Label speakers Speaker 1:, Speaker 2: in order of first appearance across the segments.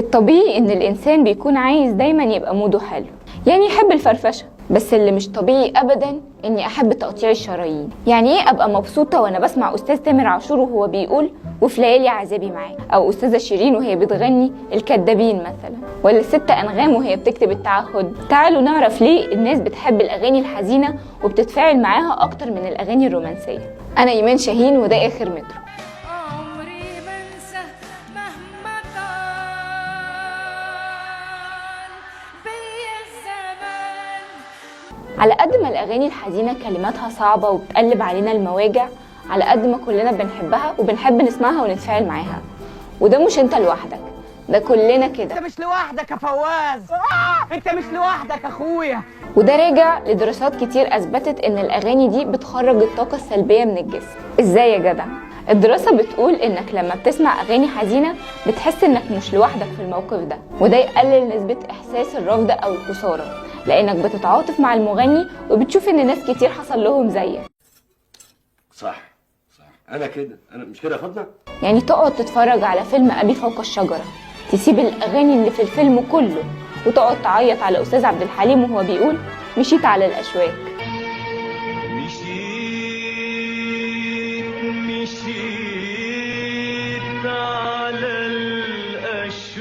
Speaker 1: الطبيعي ان الانسان بيكون عايز دايما يبقى موده حلو، يعني يحب الفرفشه. بس اللي مش طبيعي ابدا اني احب تقطيع الشرايين. يعني ايه ابقى مبسوطه وانا بسمع استاذ تامر عاشور وهو بيقول وفي ليالي عذابي معاك، او استاذه شيرين وهي بتغني الكدابين مثلا، ولا الست انغام وهي بتكتب التعهد. تعالوا نعرف ليه الناس بتحب الاغاني الحزينه وبتتفاعل معاها اكتر من الاغاني الرومانسيه. انا ايمان شاهين وده اخر مترو. على قد ما الأغاني الحزينة كلماتها صعبة وبتقلب علينا المواجع، على قد ما كلنا بنحبها وبنحب نسمعها ونتفاعل معاها. وده مش انت لوحدك، ده كلنا كده.
Speaker 2: انت مش لوحدك يا فواز، انت مش لوحدك اخويا.
Speaker 1: وده راجع لدراسات كتير أثبتت إن الأغاني دي بتخرج الطاقة السلبية من الجسم. إزاي يا جدع؟ الدراسة بتقول إنك لما بتسمع أغاني حزينة بتحس إنك مش لوحدك في الموقف ده، وده يقلل نسبة إحساس الرفض أو الخسارة، لأنك بتتعاطف مع المغني وبتشوف إن ناس كتير حصل لهم زيك.
Speaker 3: صح، أنا كده، أنا مش كده يا فاطمة؟
Speaker 1: يعني تقعد تتفرج على فيلم أبي فوق الشجرة، تسيب الأغاني اللي في الفيلم كله وتقعد تعيط على أستاذ عبد الحليم وهو بيقول مشيت على الأشواك.
Speaker 4: مشيت على الأشواك.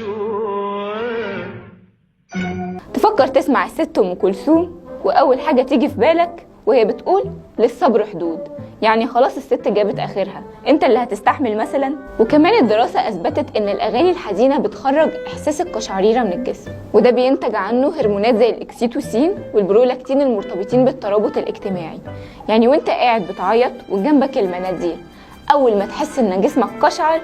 Speaker 1: تفكر تسمع الست أم كلثوم وأول حاجة تيجي في بالك وهي بتقول للصبر حدود، يعني خلاص الست جابت آخرها، انت اللي هتستحمل مثلا؟ وكمان الدراسة أثبتت إن الأغاني الحزينة بتخرج إحساس القشعريرة من الجسم، وده بينتج عنه هرمونات زي الإكسيتوسين والبرولاكتين المرتبطين بالترابط الاجتماعي. يعني وانت قاعد بتعيط وجنبك المناديل، أول ما تحس إن جسمك قشعر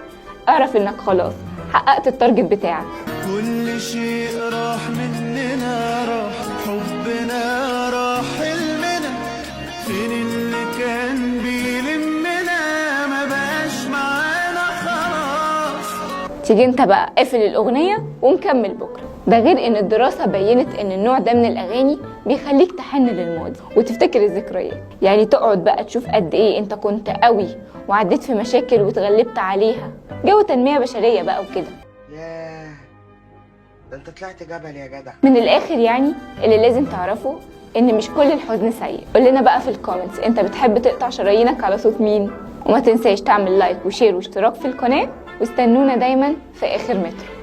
Speaker 1: اعرف إنك خلاص حققت التارجت بتاعك.
Speaker 4: كل شيء راح مننا، راح حبنا، راح حلمنا، فين اللي كان بيلمنا ما بقاش معانا خلاص.
Speaker 1: تيجي انت بقى قافل الأغنية ونكمل بكرة. ده غير ان الدراسة بينت ان النوع ده من الأغاني بيخليك تحن للماضي وتفتكر الذكريات. يعني تقعد بقى تشوف قد ايه انت كنت قوي وعديت في مشاكل وتغلبت عليها، جو تنمية بشرية بقى وكده.
Speaker 2: ياه، ده انت طلعت جبل يا جدع.
Speaker 1: من الآخر يعني اللي لازم تعرفه ان مش كل الحزن سيء. قول لنا بقى في الكومنتس انت بتحب تقطع شرايينك على صوت مين؟ وما تنساش تعمل لايك وشير واشتراك في القناة، واستنونا دايما في آخر مترو.